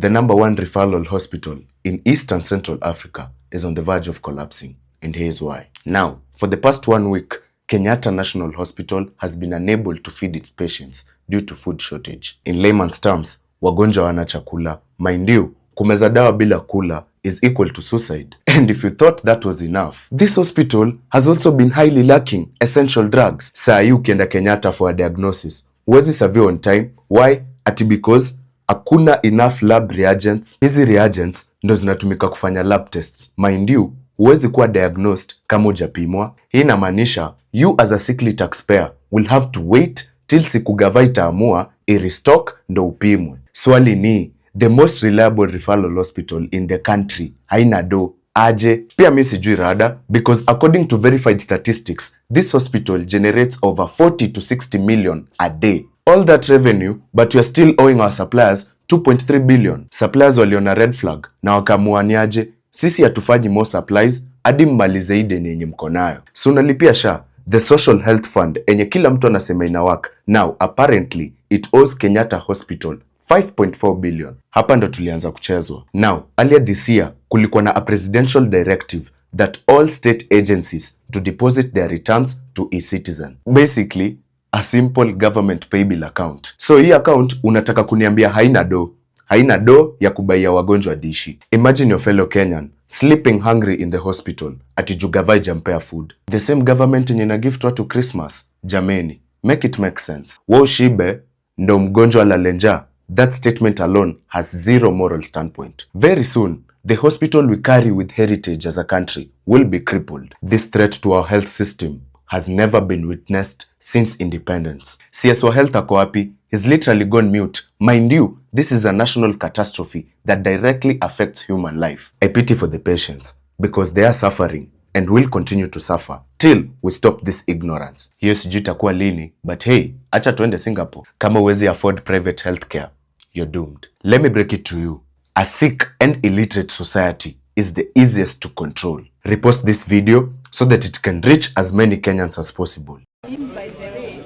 the #1 referral hospital in East and Central Africa is on the verge of collapsing, and here's why. Now, for the past 1 week, Kenyatta National Hospital has been unable to feed its patients due to food shortage. In layman's terms, wagonjwa wana chakula. Mind you, kumeza dawa bila kula is equal to suicide. And if you thought that was enough, this hospital has also been highly lacking essential drugs. Saa hii ukienda Kenyatta for a diagnosis, huwezi survey on time. Why? Ati because hakuna enough lab reagents. Hizi reagents ndo zinatumika kufanya lab tests. Mind you, huwezi kuwa diagnosed kama hujapimwa. Hii inamaanisha you as a sickly taxpayer will have to wait till siku gava itaamua i-restock ndo upimwe. Swali ni, the most reliable referral hospital in the country haina do aje? Pia mi sijui rada, because according to verified statistics, this hospital generates over 40 to 60 million a day. All that revenue, but we are still owing our suppliers 2.3 billion. Suppliers waliona red flag na wakamuaniaje, sisi hatufanyi more supplies hadi mmalize hii deni yenye mko nayo. So unalipia SHA, the social health fund enye kila mtu anasema ina work. Now apparently it owes Kenyatta Hospital 5.4 billion. Hapa ndo tulianza kuchezwa. Now, earlier this year, kulikuwa na a presidential directive that all state agencies to deposit their returns to e-citizen. Basically, a simple government pay bill account. So hii account unataka kuniambia haina do ya kubaia wagonjwa dishi. Imagine your fellow Kenyan sleeping hungry in the hospital ati jugavai jampea food. The same government yenye na gift watu Christmas. Jameni, make it make sense. Wao shibe ndo mgonjwa la lenja. That statement alone has zero moral standpoint. Very soon, the hospital we carry with heritage as a country will be crippled. This threat to our health system has never been witnessed since independence. CS Health ako wapi is literally gone mute. Mind you, this is a national catastrophe that directly affects human life. I pity for the patients because they are suffering and will continue to suffer till we stop this ignorance. Hiyo sijui itakuwa lini, but hey, acha tuende Singapore. Kama huwezi afford private healthcare, you're doomed. Let me break it to you. A sick and illiterate society is the easiest to control. Repost this video so that it can reach as many Kenyans as possible. By the way,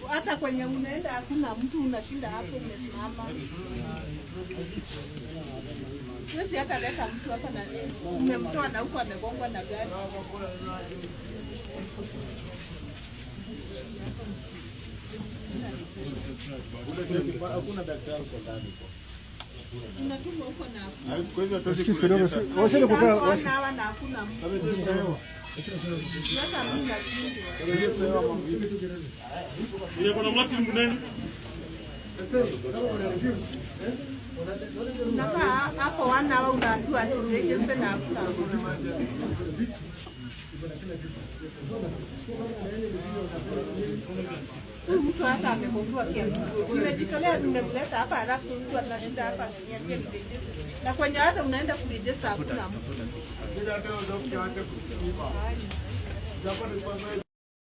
hata kwenye unaenda hakuna mtu, unashinda hapo umesimama. Wewe hata leta mtu hapa na umemtoa na huko amegongwa na gari. Hakuna daktari kwa ndani. Tunatuma huko na kwa hiyo hatuwezi kueleza. Wasije kukaa na hakuna mtu. Hata mimi na ndio. Kuna mlati mnene. Unakaa hapo wana au unaambiwa ati register na hakuna. Mtu hata amegongwa kiasi. Nimejitolea nimemleta hapa alafu mtu anaenda hapa Kenyatta na kwenye hata unaenda kuregister hakuna mtu.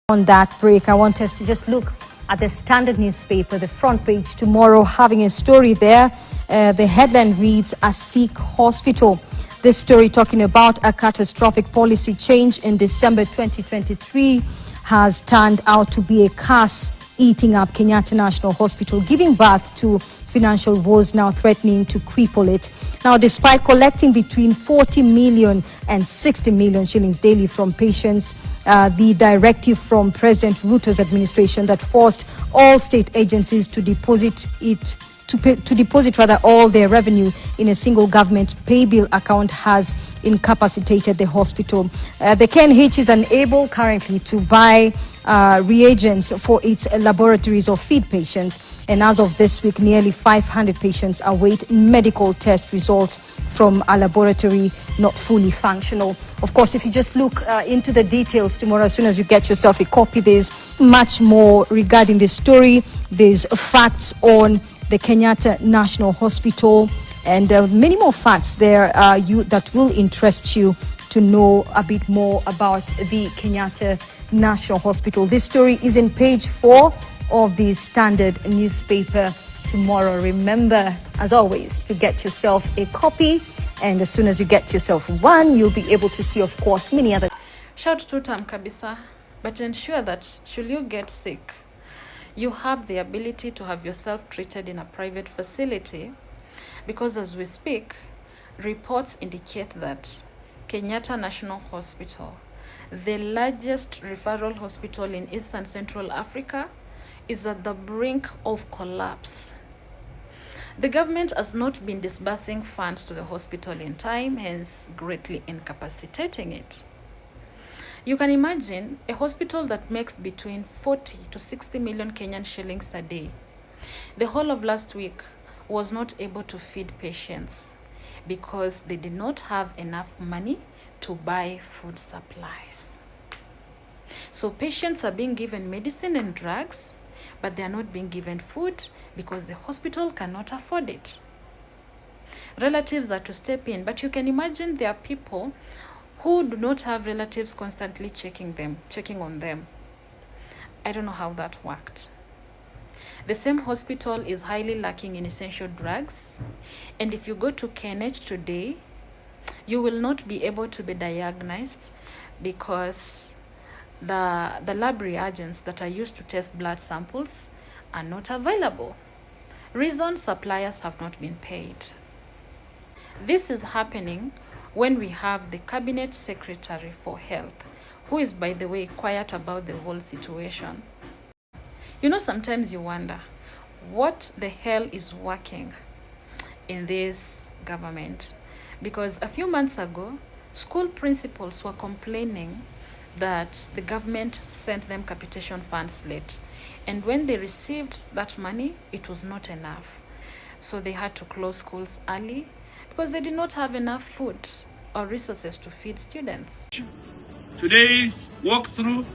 On that break, I want us to just look at the Standard newspaper, the front page tomorrow, having a story there. The headline reads, "A Sick Hospital." This story talking about a catastrophic policy change in December 2023 has turned out to be a curse eating up Kenyatta National Hospital, giving birth to financial woes now threatening to cripple it. Now, despite collecting between 40 million and 60 million shillings daily from patients, the directive from President Ruto's administration that forced all state agencies to deposit all their revenue in a single government pay bill account has incapacitated the hospital. The KNH is unable currently to buy reagents for its laboratories or feed patients. And as of this week, nearly 500 patients await medical test results from a laboratory not fully functional. Of course, if you just look into the details tomorrow, as soon as you get yourself a copy, there's much more regarding this story. There's facts on the Kenyatta National Hospital and many more facts there that will interest you to know a bit more about the Kenyatta National Hospital. This story is in page 4 of the Standard newspaper tomorrow. Remember, as always, to get yourself a copy, and as soon as you get yourself one, you'll be able to see, of course, many other. Shout to Tam kabisa, but ensure that should you get sick, you have the ability to have yourself treated in a private facility, because as we speak, reports indicate that Kenyatta National Hospital, the largest referral hospital in Eastern Central Africa, is at the brink of collapse. The government has not been disbursing funds to the hospital in time, hence greatly incapacitating it. You can imagine a hospital that makes between 40 to 60 million Kenyan shillings a day. The whole of last week was not able to feed patients because they did not have enough money to buy food supplies. So patients are being given medicine and drugs, but they are not being given food because the hospital cannot afford it. Relatives are to step in, but you can imagine there are people who do not have relatives constantly checking on them. I don't know how that worked. The same hospital is highly lacking in essential drugs, and if you go to KNH today, you will not be able to be diagnosed because the lab reagents that are used to test blood samples are not available. Reason: suppliers have not been paid. This is happening when we have the Cabinet Secretary for Health, who is, by the way, quiet about the whole situation. You know, sometimes you wonder what the hell is working in this government, because a few months ago, school principals were complaining that the government sent them capitation funds late, and when they received that money, it was not enough. So they had to close schools early because they did not have enough food or resources to feed students. Today's walkthrough,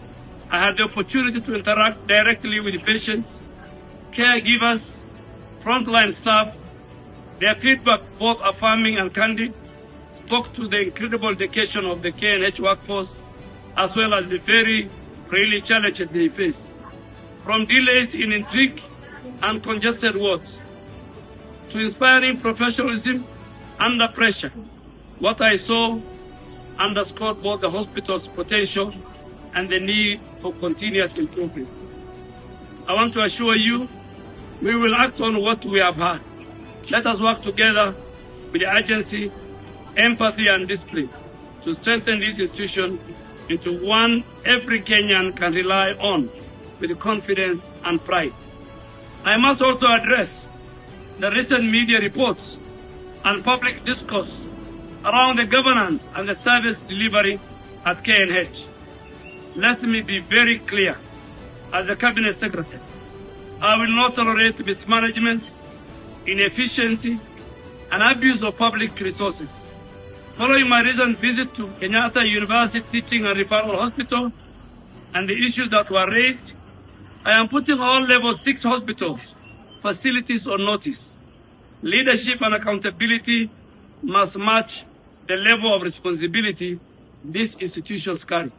I had the opportunity to interact directly with the patients, caregivers, frontline staff. Their feedback, both affirming and candid, spoke to the incredible dedication of the KNH workforce, as well as the very really challenges they face. From delays in intrigue and congested wards, to inspiring professionalism under pressure, what I saw underscored both the hospital's potential and the need for continuous improvement. I want to assure you, we will act on what we have heard. Let us work together with the urgency, empathy, and discipline to strengthen this institution into one every Kenyan can rely on with confidence and pride. I must also address the recent media reports and public discourse around the governance and the service delivery at KNH. Let me be very clear. As a Cabinet Secretary, I will not tolerate mismanagement, inefficiency, and abuse of public resources. Following my recent visit to Kenyatta University Teaching and Referral Hospital and the issues that were raised, I am putting all level 6 hospitals facilities on notice. Leadership and accountability must match the level of responsibility these institutions carry.